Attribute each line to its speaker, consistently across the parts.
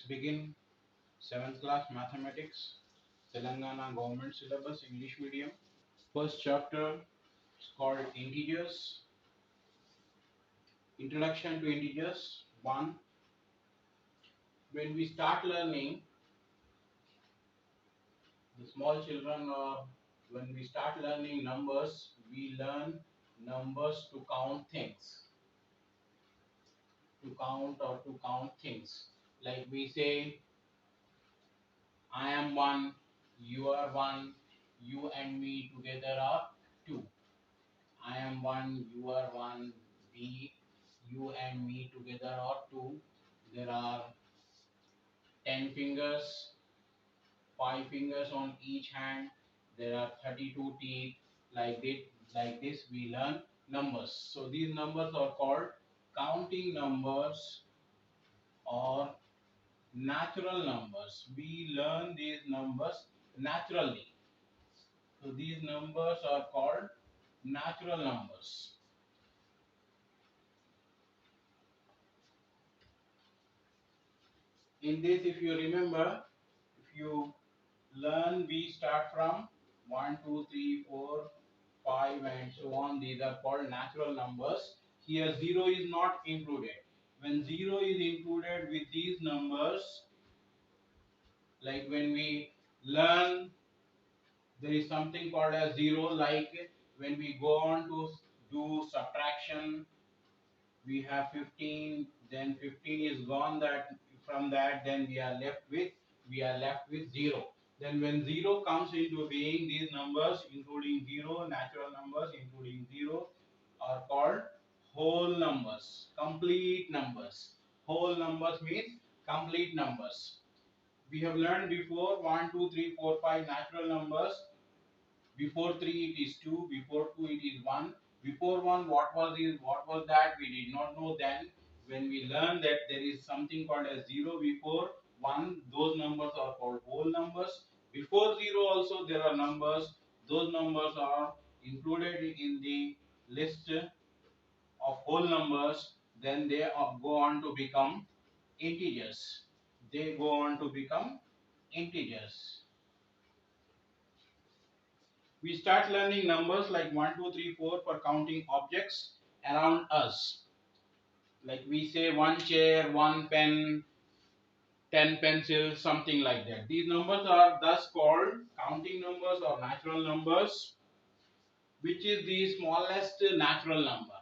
Speaker 1: begin 7th class mathematics, Telangana government syllabus, English medium. First chapter is called integers. Introduction to integers. 1. When we start learning, the small children, when we start learning numbers, we learn numbers to count things. To count things. Like we say, I am one, you are one, you and me together are two. I am one, you are one, you and me together are two. There are 10 fingers, 5 fingers on each hand. There are 32 teeth. Like this, we learn numbers. So these numbers are called counting numbers or natural numbers. We learn these numbers naturally. So these numbers are called natural numbers. In this, if you remember, if you learn, we start from 1, 2, 3, 4, 5 and so on. These are called natural numbers. Here 0 is not included. When 0 is included with these numbers, like when we learn, there is something called as 0, like when we go on to do subtraction, we have 15, then 15 is gone, that from that then we are left with 0. Then when 0 comes into being, these numbers including 0, natural numbers including 0, are called whole numbers, complete numbers. Whole numbers means complete numbers. We have learned before 1, 2, 3, 4, 5 natural numbers. Before 3 it is 2, before 2 it is 1. Before 1 what was that? We did not know then. When we learn that there is something called as 0 before 1, those numbers are called whole numbers. Before 0 also there are numbers. Those numbers are included in the list of whole numbers. Then they go on to become integers. They go on to become integers. We start learning numbers like 1, 2, 3, 4 for counting objects around us. Like we say one chair, one pen, 10 pencils, something like that. These numbers are thus called counting numbers or natural numbers, which is the smallest natural number.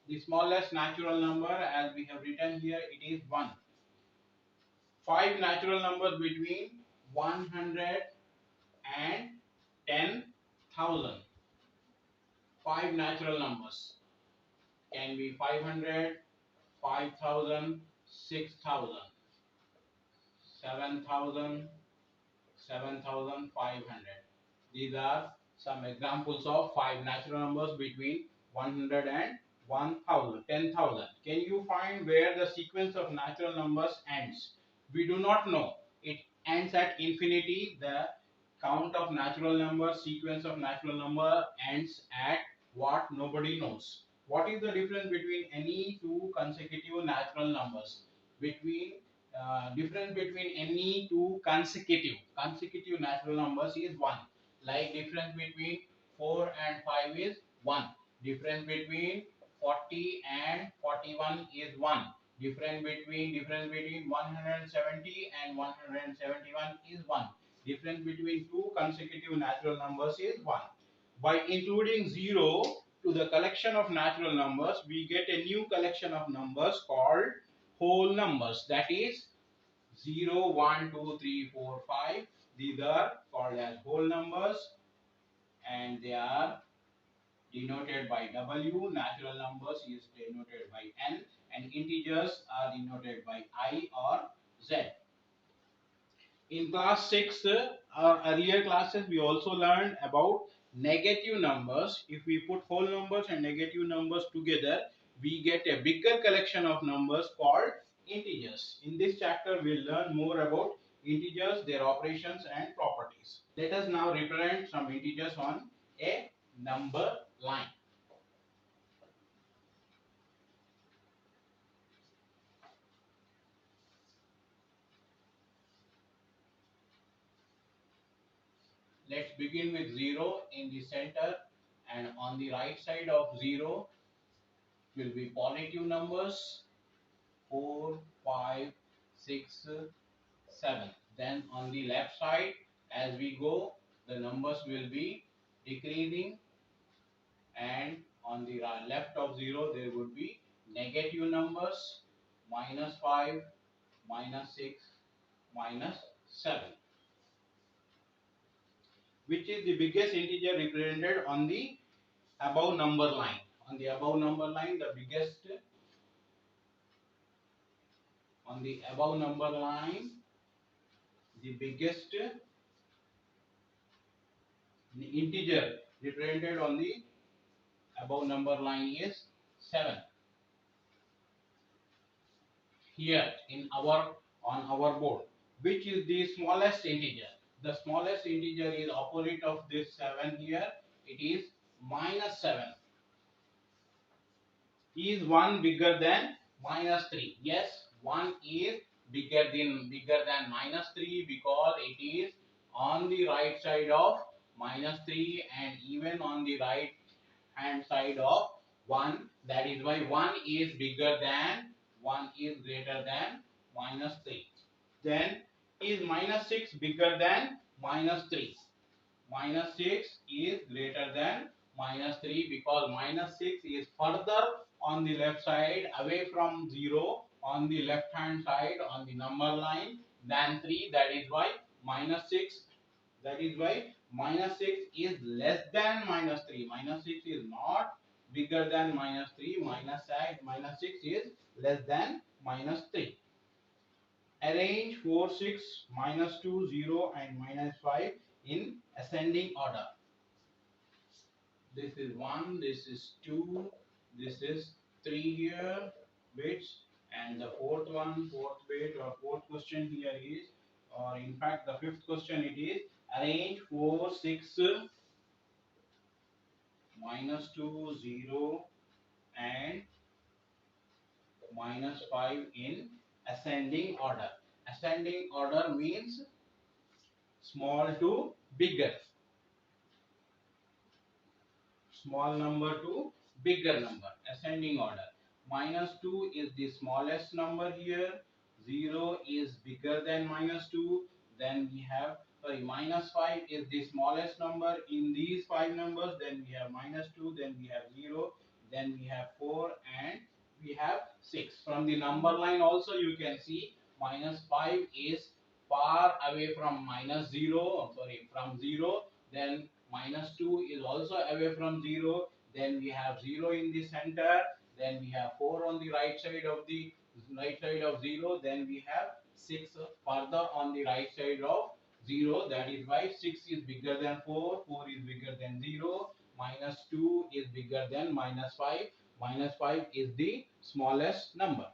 Speaker 1: The smallest natural number, as we have written here, it is 1. 5 natural numbers between 100 and 10,000. 5 natural numbers can be 500, 5,000, 6,000, 7,000, 7,500. These are some examples of 5 natural numbers between 100 and 1,000, 10,000. Can you find where the sequence of natural numbers ends? We do not know. It ends at infinity. The count of natural numbers, sequence of natural number ends at what? Nobody knows. What is the difference between any two consecutive natural numbers? Difference between any two consecutive natural numbers is 1. Like difference between 4 and 5 is 1. Difference between 40 and 41 is 1. Difference between 170 and 171 is 1. Difference between two consecutive natural numbers is 1. By including 0 to the collection of natural numbers, we get a new collection of numbers called whole numbers. That is 0, 1, 2, 3, 4, 5. These are called as whole numbers and they are denoted by W. Natural numbers is denoted by N and integers are denoted by I or Z. In class 6 or earlier classes, we also learned about negative numbers. If we put whole numbers and negative numbers together, we get a bigger collection of numbers called integers. In this chapter, we'll learn more about integers, their operations and properties. Let us now represent some integers on a number line. begin with 0 in the center, and on the right side of 0 will be positive numbers 4, 5, 6, 7. Then on the left side, as we go, the numbers will be decreasing, and on the left of 0 there would be negative numbers -5, -6, -7. Which is the biggest integer represented on the above number line? On the above number line, the biggest on the above number line, the biggest integer represented on the above number line is 7. Here in our on our board, which is the smallest integer? The smallest integer is opposite of this 7 here. It is -7. Is 1 bigger than -3? Yes, 1 is bigger than -3 because it is on the right side of -3 and even on the right hand side of 1. That is why 1 is greater than -3. Then is -6 bigger than -3? -6 is greater than -3 because -6 is further on the left side away from 0 on the left hand side on the number line than 3. That is why -6 is less than -3. -6 is not bigger than -3. -6 is less than -3. Arrange 4, 6, -2, 0 and -5 in ascending order. This is 1, this is 2, this is 3 here bits, and the fourth bit or fourth question here is, or in fact the fifth question it is, arrange 4, 6, -2, 0 and -5 in ascending order. Ascending order means small to bigger. Small number to bigger number, ascending order. -2 is the smallest number here, 0 is bigger than -2, then we have, sorry, -5 is the smallest number in these 5 numbers, then we have -2, then we have 0, then we have 4 and we have 6. From the number line also you can see -5 is far away from -0, sorry, from 0, then -2 is also away from 0, then we have 0 in the center, then we have 4 on the right side of 0, then we have 6 further on the right side of 0. That is why 6 is bigger than 4, 4 is bigger than 0, -2 is bigger than -5, -5 is the smallest number.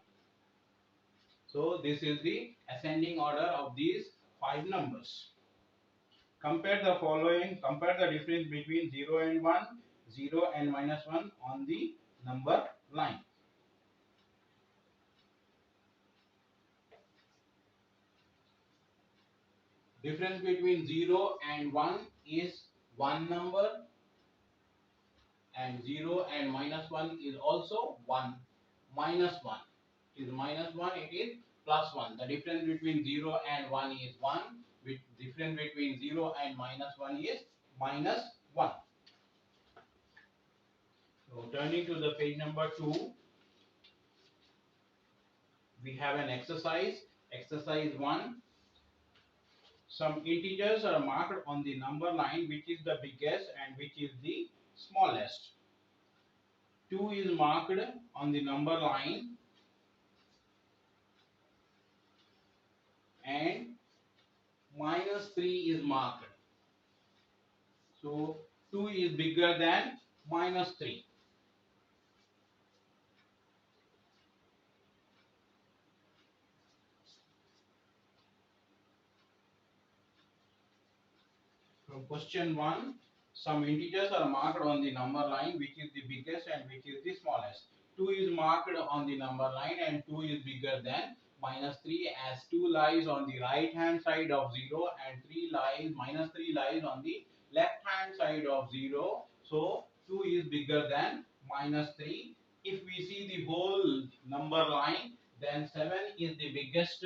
Speaker 1: So this is the ascending order of these 5 numbers. Compare the following, compare the difference between 0 and 1, 0 and -1 on the number line. Difference between 0 and 1 is 1 number, and 0 and -1 is also 1. -1 is -1, it is +1. The difference between 0 and 1 is 1. With difference between 0 and -1 is -1. So turning to the page number 2, we have an exercise. Exercise 1. Some integers are marked on the number line, which is the biggest and which is the smallest. 2 is marked on the number line and -3 is marked. So 2 is bigger than -3. From question 1, some integers are marked on the number line, which is the biggest and which is the smallest. 2 is marked on the number line and 2 is bigger than -3, as 2 lies on the right hand side of 0 and -3 lies on the left hand side of 0. So 2 is bigger than minus 3. If we see the whole number line, then 7 is the biggest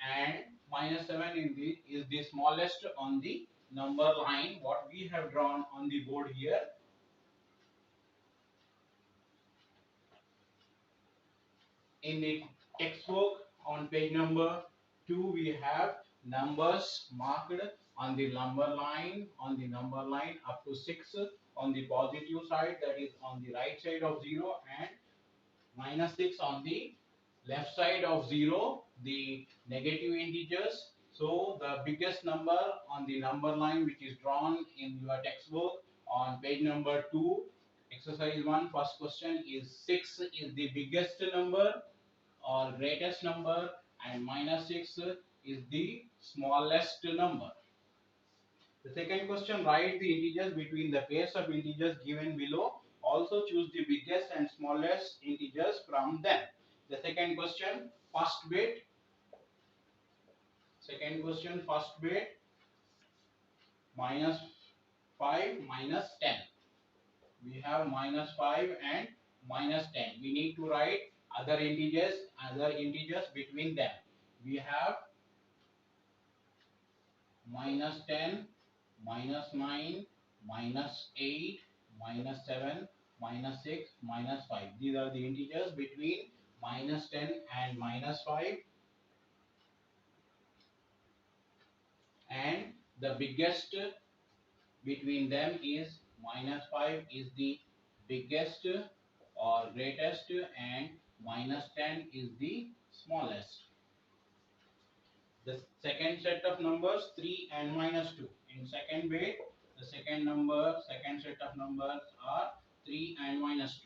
Speaker 1: and minus 7 is the smallest on the number line what we have drawn on the board here. In the textbook on page number 2 we have numbers marked on the number line up to 6 on the positive side, that is on the right side of 0, and minus 6 on the left side of 0, the negative integers. So the biggest number on the number line which is drawn in your textbook on page number 2, exercise 1, first question is 6 is the biggest number or greatest number, and minus 6 is the smallest number. The second question, write the integers between the pairs of integers given below. Also choose the biggest and smallest integers from them. The second question, first bit. Second question, first bit, minus 5 minus 10. We have minus 5 and minus 10. We need to write other integers between them. We have minus 10, minus 9, minus 8, minus 7, minus 6, minus 5. These are the integers between minus 10 and minus 5. And the biggest between them is minus 5 is the biggest or greatest, and minus 10 is the smallest. The second set of numbers 3 and minus 2. In second bit, the second set of numbers are 3 and minus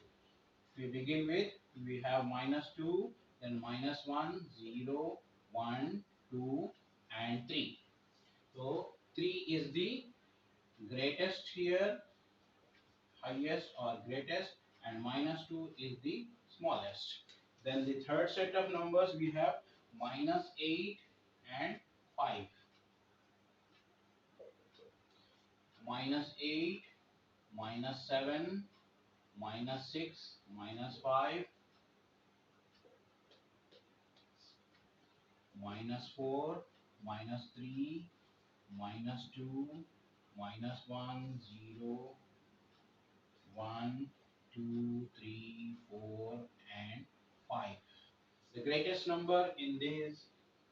Speaker 1: 2. We begin with, we have minus 2, then minus 1, 0, 1, 2, and 3. So 3 is the greatest here, highest or greatest, and minus 2 is the smallest. Then the third set of numbers we have minus 8 and 5. Minus 8, minus 7, minus 6, minus 5, minus 4, minus 3, minus 2, minus 1, 0, 1, 2, 3, 4, and 5. The greatest number in these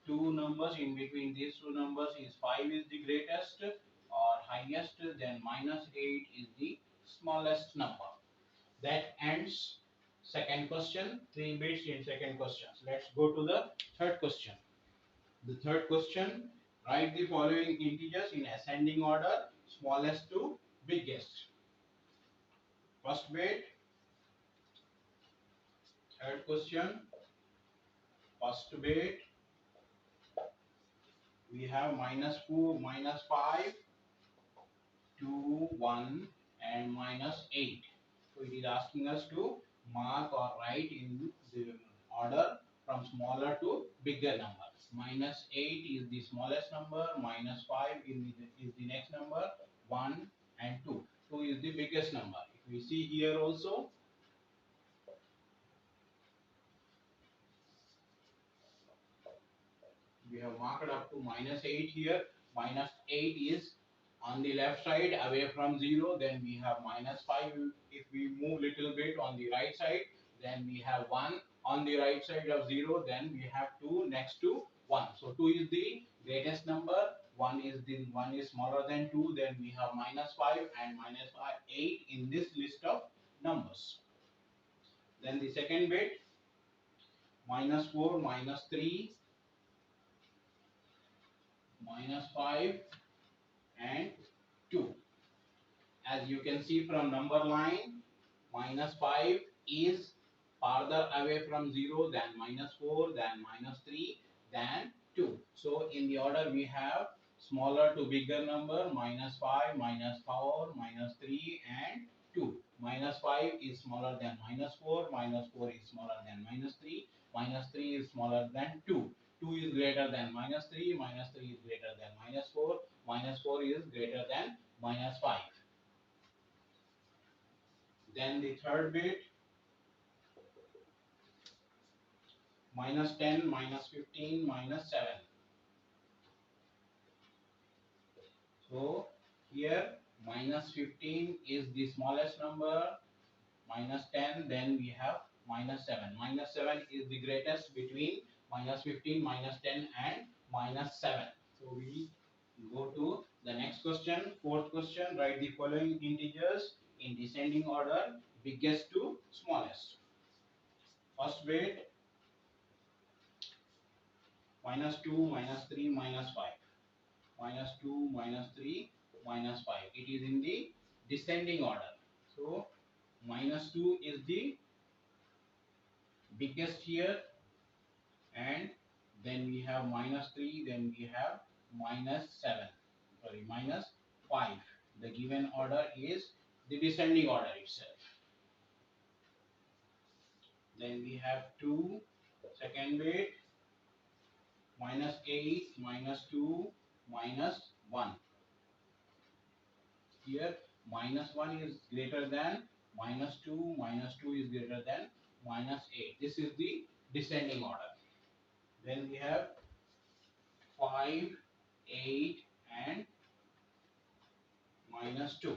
Speaker 1: two numbers, in between these two numbers, is 5 is the greatest or highest, then minus 8 is the smallest number. That ends second question, 3 bits in second question. Let's go to the third question. The third question, write the following integers in ascending order, smallest to biggest. First bit, third question, first bit, we have minus 4, minus 5, 2, 1, and minus 8. So it is asking us to mark or write in the order from smaller to bigger number. Minus 8 is the smallest number, minus 5 is the next number, 1 and 2. 2 is the biggest number. If we see here also, we have marked up to minus 8 here. Minus 8 is on the left side away from 0. Then we have minus 5. If we move little bit on the right side, then we have 1 on the right side of 0. Then we have 2 next to 1. So 2 is the greatest number. 1 is smaller than 2. Then we have minus 5 and minus 5, 8 in this list of numbers. Then the second bit, minus 4, minus 3, minus 5, and 2. As you can see from number line, minus 5 is farther away from 0 than minus 4, than minus 3, than 2. So in the order we have smaller to bigger number, minus 5, minus 4, minus 3, and 2. Minus 5 is smaller than minus 4, minus 4 is smaller than minus 3, minus 3 is smaller than 2. 2 is greater than minus 3, minus 3 is greater than minus 4, minus 4 is greater than minus 5. Then the third bit, minus 10, minus 15, minus 7. So here minus 15 is the smallest number, minus 10, then we have minus 7. Minus 7 is the greatest between minus 15, minus 10 and minus 7. So we go to the next question, fourth question. Write the following integers in descending order, biggest to smallest. First bit, minus 2, minus 3, minus 5. Minus 2, minus 3, minus 5. It is in the descending order. So minus 2 is the biggest here, and then we have minus 3, then we have minus 7, sorry, minus 5. The given order is the descending order itself. Then we have 2, second bit, minus 8, minus 2, minus 1. Here minus 1 is greater than minus 2, minus 2 is greater than minus 8. This is the descending order. Then we have 5, 8 and minus 2.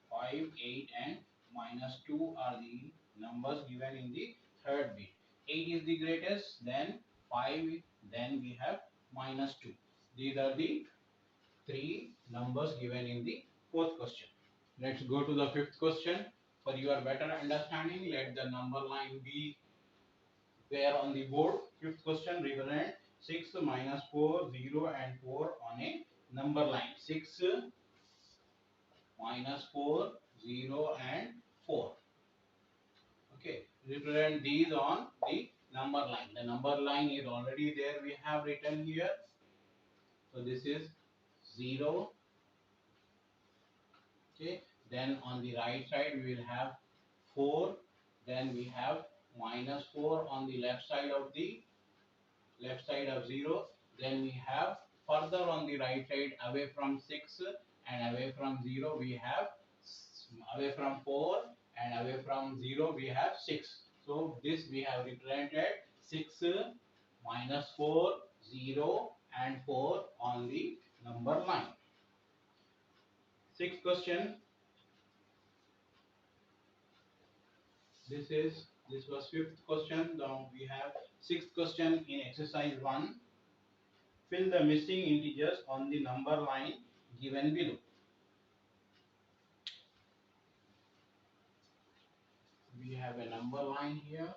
Speaker 1: 5, 8 and minus 2 are the numbers given in the third bit. 8 is the greatest, then 5, then we have minus 2. These are the three numbers given in the fourth question. Let's go to the fifth question. For your better understanding, let the number line be there on the board. Fifth question, represent 6 minus 4, 0 and 4 on a number line. 6 minus 4, 0 and 4. Okay, represent these on the number line. The number line is already there. We have written here. So this is 0. Okay, then on the right side we will have 4. Then we have minus 4 on the left side of 0. Then we have further on the right side away from 6 and away from 0 we have away from 4 and away from 0 we have 6. So this we have represented 6 minus 4, 0 and 4 on the number line. Sixth question. This was fifth question. Now we have sixth question in exercise 1. Fill the missing integers on the number line given below. We have a number line here.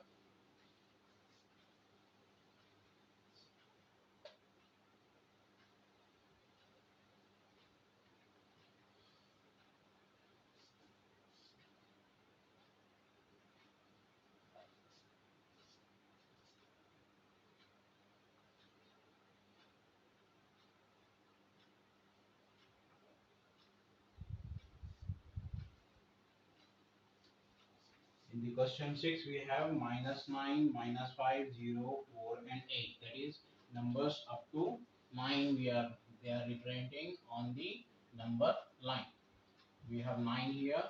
Speaker 1: In the question 6, we have minus 9, minus 5, 0, 4 and 8. That is numbers up to 9 they are representing on the number line. We have 9 here.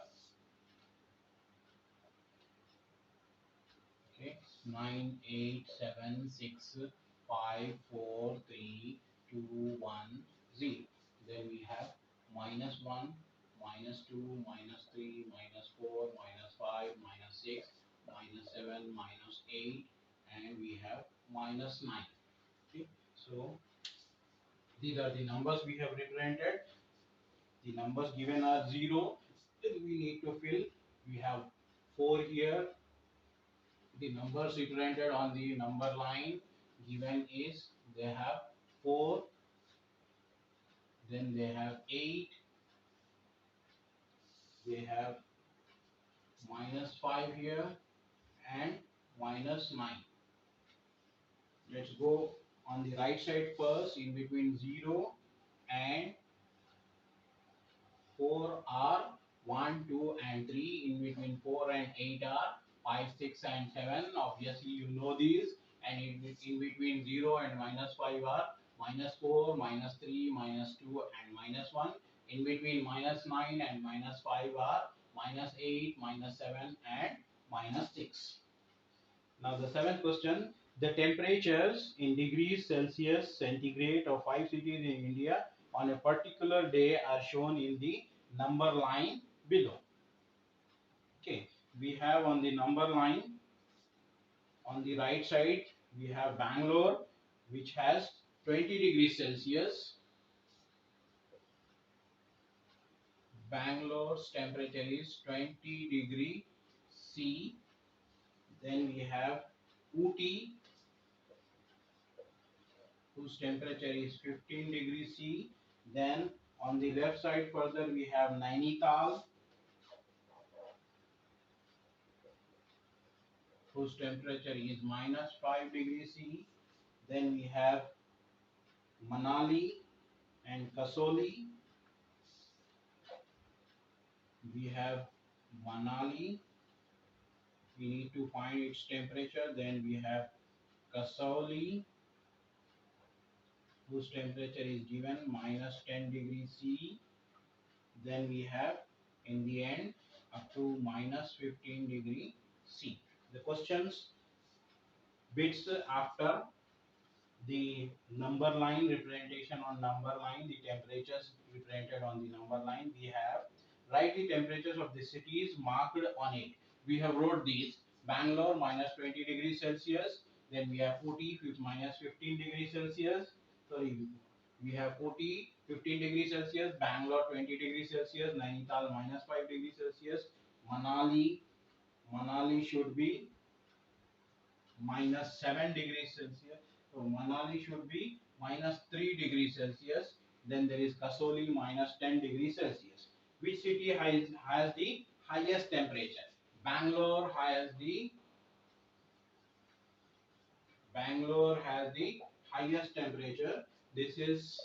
Speaker 1: Okay, 9, 8, 7, 6, 5, 4, 3, 2, 1, 0. Then we have minus 1, minus 2, minus 3, minus 4, minus 5, minus 6, minus 7, minus 8, and we have minus 9. Okay, so these are the numbers we have represented. The numbers given are 0. Then we need to fill. We have 4 here. The numbers represented on the number line given is they have 4, then they have 8, they have minus 5 here and minus 9. Let's go on the right side first. In between 0 and 4 are 1, 2 and 3. In between 4 and 8 are 5, 6 and 7. Obviously you know these. And in between 0 and minus 5 are -4, -3, -2 and -1. In between -9 and -5 are -8, -7 and -6. Now the seventh question, the temperatures in degrees Celsius centigrade of 5 cities in India on a particular day are shown in the number line below. Okay, we have on the number line on the right side, we have Bangalore, which has 20 degrees Celsius. Bangalore's temperature is 20 degree C. Then we have Ooty, whose temperature is 15 degrees C. Then on the left side further we have Nainital, whose temperature is -5 degrees C. Then we have Manali and Kasoli. We have Manali. We need to find its temperature. Then we have Kasoli, whose temperature is given -10 degrees C. Then we have in the end up to -15 degree C. The questions bits after the number line representation on number line, the temperatures represented on the number line. We have write the temperatures of the cities marked on it. We have wrote these: Bangalore -20 degrees Celsius. Then we have Ooty with -15 degrees Celsius. Sorry, we have Ooty 15 degrees Celsius, Bangalore 20 degrees Celsius, Nainital -5 degrees Celsius, Manali should be -7 degrees Celsius. So Manali should be -3 degrees Celsius. Then there is Kasoli -10 degrees Celsius. Which city has the highest temperature? Bangalore has the highest temperature. This is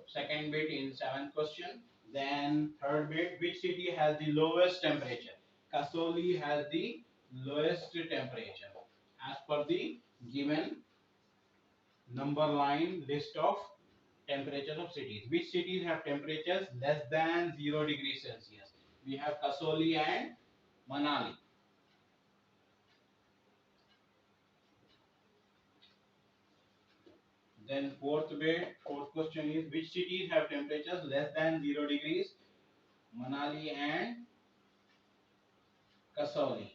Speaker 1: second bit in seventh question. Then third bit, which city has the lowest temperature? Kasoli has the lowest temperature as per the given number line list of temperatures of cities. Which cities have temperatures less than 0 degrees Celsius? We have Kasoli and Manali. Then fourth question is, which cities have temperatures less than 0 degrees? Manali and Kasoli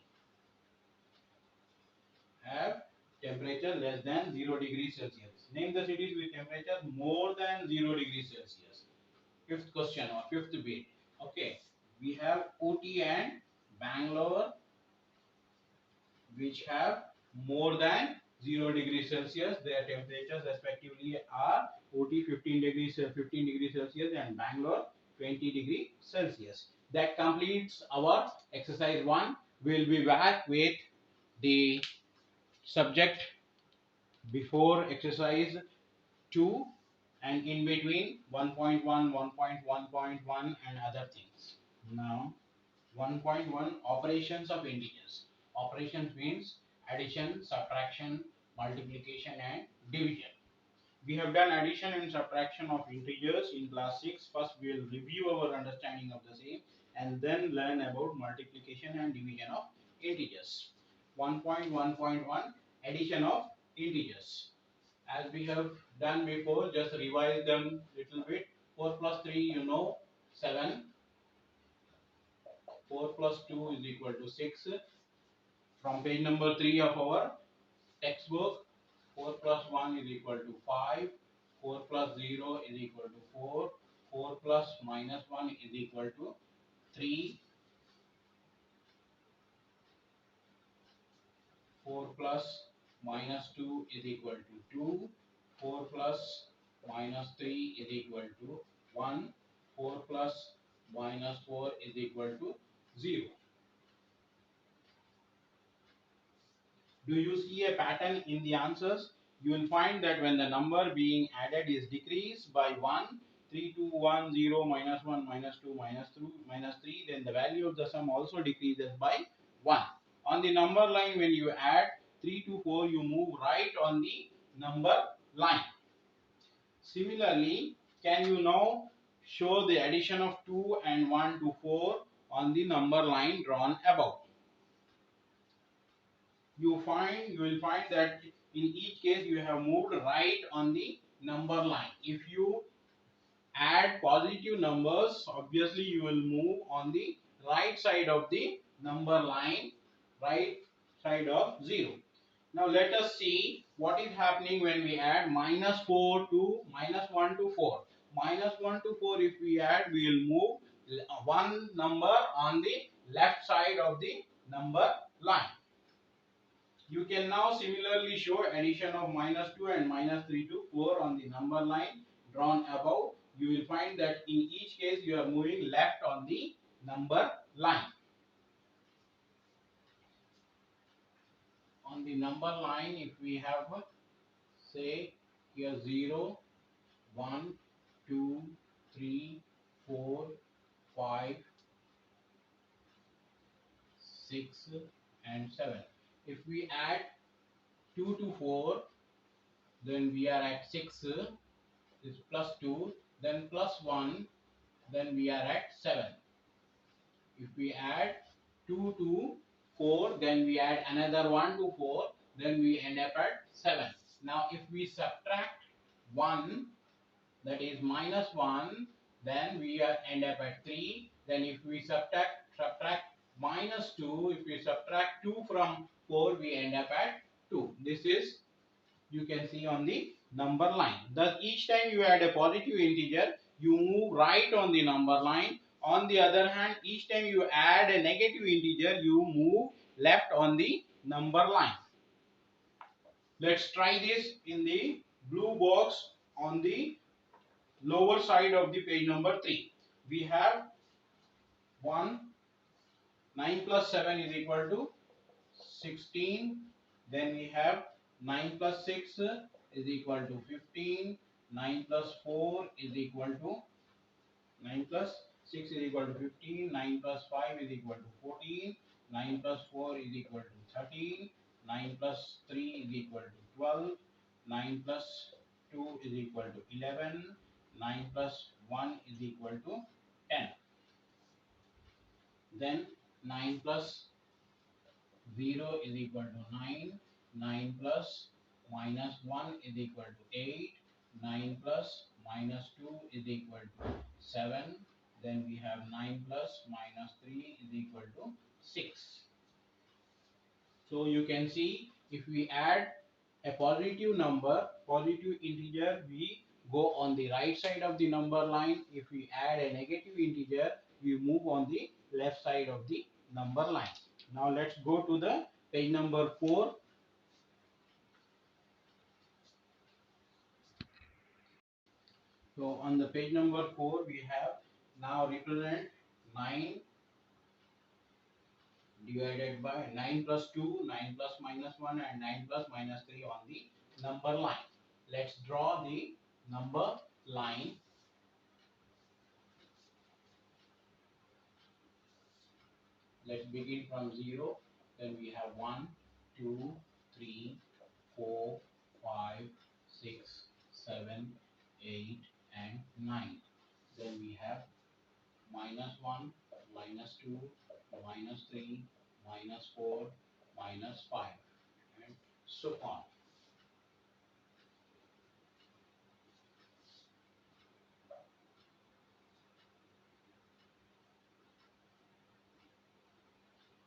Speaker 1: have temperature less than 0 degrees Celsius. Name the cities with temperature more than 0 degrees Celsius. Fifth question or fifth bit. Okay, we have Ooty and Bangalore, which have more than 0 degrees Celsius. Their temperatures respectively are Ooty 15 degrees Celsius and Bangalore 20 degrees Celsius. That completes our exercise 1. We'll be back with the subject before exercise 2 and in between 1.1, 1.1.1 and other things. Now 1.1 operations of integers. Operations means addition, subtraction, multiplication and division. We have done addition and subtraction of integers in class 6. First we will review our understanding of the same and then learn about multiplication and division of integers. 1.1.1 addition of integers. As we have done before, just revise them little bit. 4 plus 3 you know 7. 4 plus 2 is equal to 6. From page number 3 of our textbook, 4 plus 1 is equal to 5. 4 plus 0 is equal to 4. 4 plus minus 1 is equal to 3. 4 plus minus 2 is equal to 2. 4 plus minus 3 is equal to 1. 4 plus minus 4 is equal to 0. Do you see a pattern in the answers? You will find that when the number being added is decreased by 1, 3, 2, 1, 0, minus 1, minus 2, minus 3, then the value of the sum also decreases by 1. On the number line, when you add 3 to 4, you move right on the number line. Similarly, can you now show the addition of 2 and 1 to 4 on the number line drawn above? You will find that in each case you have moved right on the number line. If you add positive numbers, obviously you will move on the right side of the number line, right side of 0. Now let us see what is happening when we add minus 4 to minus 1 to 4. Minus 1 to 4, if we add, we will move one number on the left side of the number line. You can now similarly show addition of minus 2 and minus 3 to 4 on the number line drawn above. You will find that in each case you are moving left on the number line. On the number line, if we have, say, here 0, 1, 2, 3, 4, 5, 6, and 7. If we add 2 to 4, then we are at 6, is plus 2, then plus 1, then we are at 7. If we add 2 to 4, then we add another 1 to 4, then we end up at 7. Now if we subtract 1, that is minus 1, then we end up at 3. Then if we subtract minus 2, if we subtract 2 from 4, we end up at 2. This is, you can see on the number line. Thus each time you add a positive integer, you move right on the number line. On the other hand, each time you add a negative integer, you move left on the number line. Let's try this in the blue box on the lower side of the page number 3. We have 1, 9 plus 7 is equal to 16. Then we have 9 plus 6 is equal to 15. 9 plus 4 is equal to 9 plus 6 is equal to 15. 9 plus 5 is equal to 14. 9 plus 4 is equal to 13. 9 plus 3 is equal to 12. 9 plus 2 is equal to 11. 9 plus 1 is equal to 10. Then 9 plus 0 is equal to 9. 9 plus minus 1 is equal to 8. 9 plus minus 2 is equal to 7. Then we have 9 plus minus 3 is equal to 6. So you can see, if we add a positive number, positive integer, we go on the right side of the number line. If we add a negative integer, we move on the left side of the number line. Now let's go to the page number 4. So on the page number 4, we have now represent 9 divided by 9 plus 2, 9 plus minus 1, and 9 plus minus 3 on the number line. Let's draw the number line. Let's begin from 0. Then we have 1, 2, 3, 4, 5, 6, 7, 8, and 9. Then we have minus 1, minus 2, minus 3, minus 4, minus 5, and so on.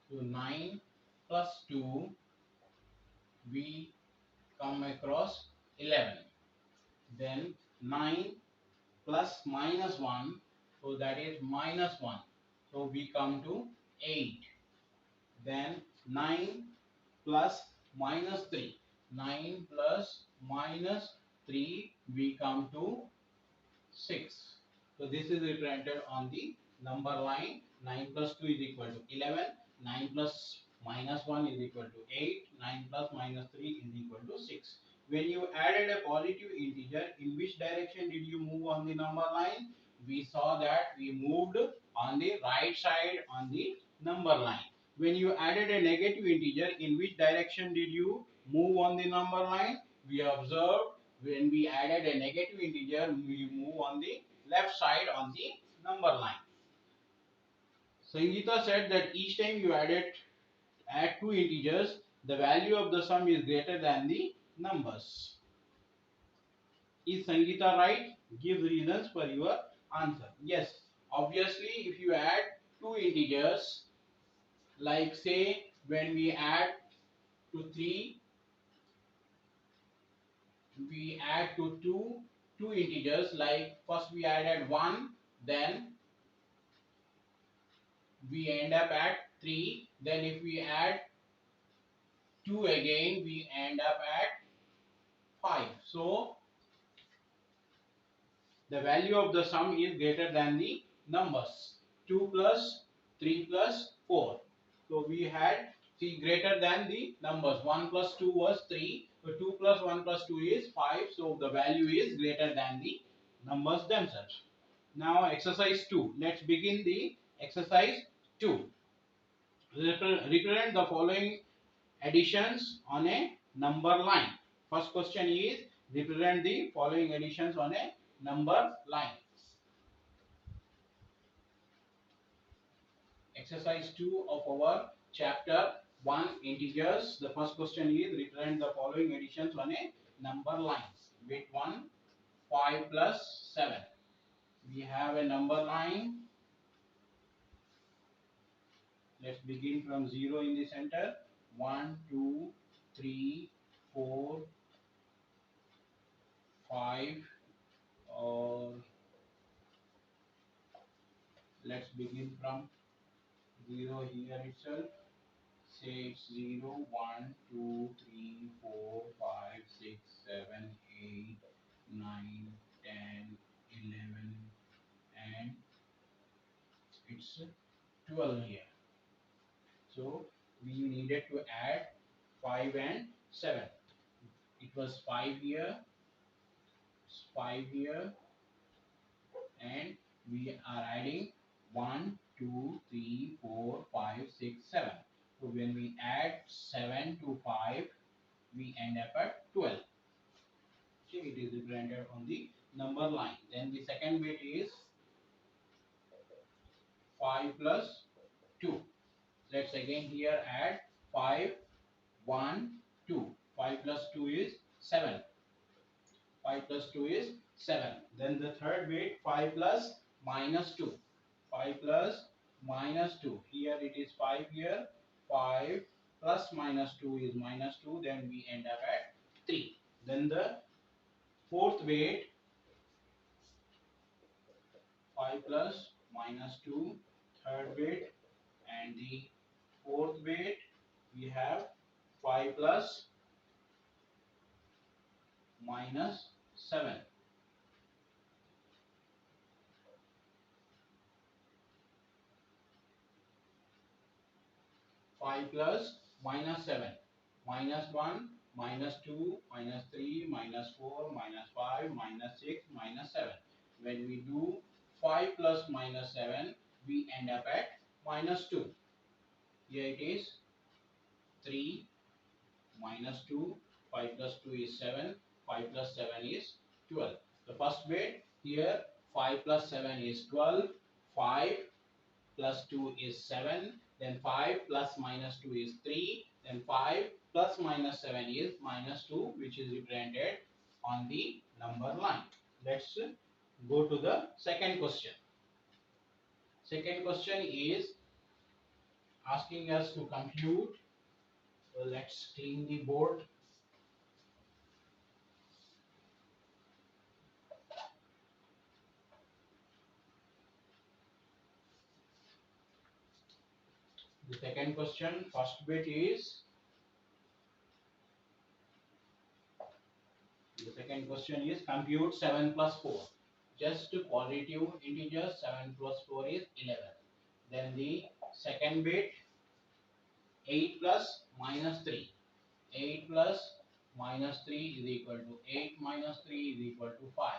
Speaker 1: So 9 plus 2, we come across 11. Then 9 plus minus 1, so that is minus 1. So we come to 8. Then 9 plus minus 3. 9 plus minus 3, we come to 6. So this is represented on the number line. 9 plus 2 is equal to 11. 9 plus minus 1 is equal to 8. 9 plus minus 3 is equal to 6. When you added a positive integer, in which direction did you move on the number line? We saw that we moved on the right side on the number line. When you added a negative integer, in which direction did you move on the number line? We observed when we added a negative integer, we move on the left side on the number line. Sangeeta said that each time you add two integers, the value of the sum is greater than the numbers. Is Sangeeta right? Give reasons for your answer. Yes, obviously, if you add two integers, like say when we add to 3, we add to two integers, like first we added 1, then we end up at 3, then if we add 2 again, we end up at 5. So the value of the sum is greater than the numbers. 2 plus 3 plus 4. So we had 3 greater than the numbers. 1 plus 2 was 3. So 2 plus 1 plus 2 is 5. So the value is greater than the numbers themselves. Now exercise 2. Let's begin the exercise 2. Represent the following additions on a number line. First question is represent the following additions on a number line. Exercise 2 of our chapter 1 integers. The first question is represent the following additions on a number line. Bit 1, 5 plus 7. We have a number line. Let's begin from 0 in the center. 1, 2, 3, 4, 5, or let's begin from 0 here itself. Say it's 0, 1, 2, 3, 4, 5, 6, 7, 8, 9, 10, 11, and it's 12 here. So we needed to add 5 and 7. It was 5 here, 5 here, and we are adding 1, 2, 3, 4, 5, 6, 7. So when we add 7 to 5, we end up at 12. Okay, it is represented on the number line. Then the second bit is 5 plus 2. Let's again here add 5, 1, 2. 5 plus 2 is 7. 5 plus 2 is 7. Then the third bit 5 plus minus 2. 5 plus minus 2. Here it is 5 here. 5 plus minus 2 is minus 2. Then we end up at 3. Then the fourth bit 5 plus minus 2. Third bit, and the fourth bit we have 5 plus minus 7. 5 plus minus 7. Minus 1, minus 2, minus 3, minus 4, minus 5, minus 6, minus 7. When we do 5 plus minus 7, we end up at minus 2. Here it is 3 minus 2. 5 plus 2 is 7. 5 plus 7 is 12. The first bit here 5 plus 7 is 12. 5 plus 2 is 7. Then 5 plus minus 2 is 3. Then 5 plus minus 7 is minus 2, which is represented on the number line. Let's go to the second question. Second question is asking us to compute. So let's clean the board. The second question, first bit is, the second question is compute 7 plus 4. Just positive integers, 7 plus 4 is 11. Then the second bit 8 plus minus 3. 8 plus minus 3 is equal to 8 minus 3 is equal to 5.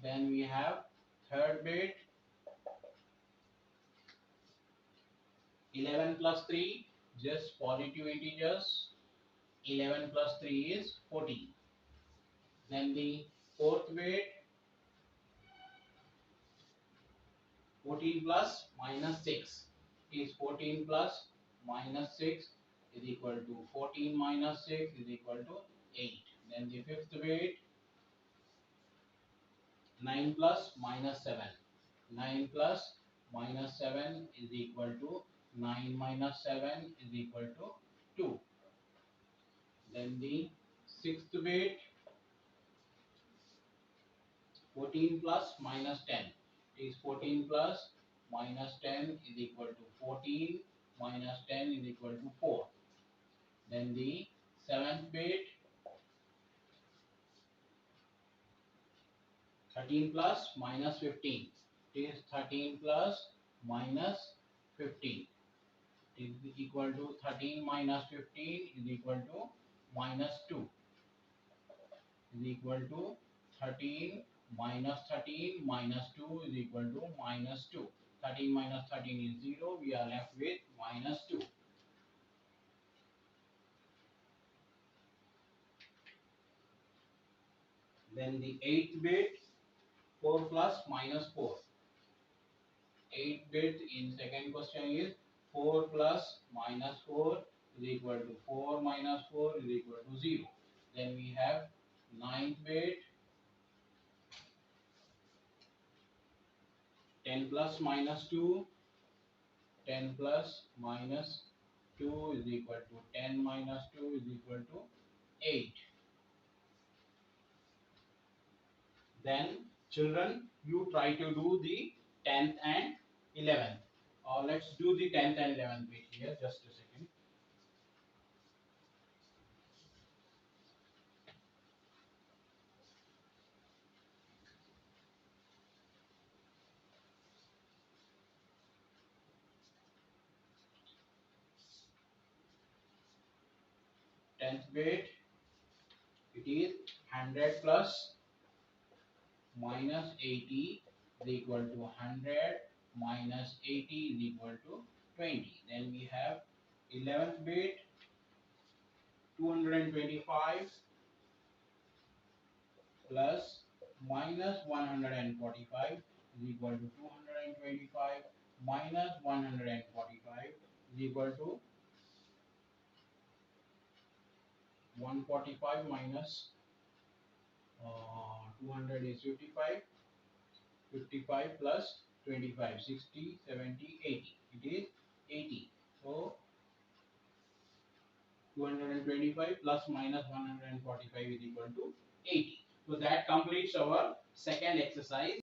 Speaker 1: Then we have third bit 11 plus 3, just positive integers. 11 plus 3 is 14. Then the fourth weight, 14 plus minus 6 is 14 plus minus 6 is equal to 14 minus 6 is equal to 8. Then the fifth weight, 9 plus minus 7. 9 plus minus 7 is equal to 9 minus 7 is equal to 2. Then the sixth weight, 14 plus minus 10 is 14 plus minus 10 is equal to 14 minus 10 is equal to 4. Then the seventh weight, 13 plus minus 15 is 13 plus minus 15 is equal to 13 minus 15 is equal to minus 2 is equal to 13 minus 13 minus 2 is equal to minus 2. 13 minus 13 is 0. We are left with minus 2. Then the eighth bit, 4 plus minus 4. Eighth bit in second question is 4 plus minus 4 is equal to 4 minus 4 is equal to 0. Then we have ninth bit, 10 plus minus 2. 10 plus minus 2 is equal to 10 minus 2 is equal to 8. Then children, you try to do the 10th and 11th. Let's do the 10th and 11th bit here. Just a second. 10th bit, it is 100 plus minus 80 is equal to 100 minus 80 is equal to 20. Then we have 11th bit, 225 plus minus 145 is equal to 225 minus 145 is equal to 145 minus 200 is 55. 55 plus 25, 60, 70, 80. It is 80. So 225 plus minus 145 is equal to 80. So that completes our second exercise.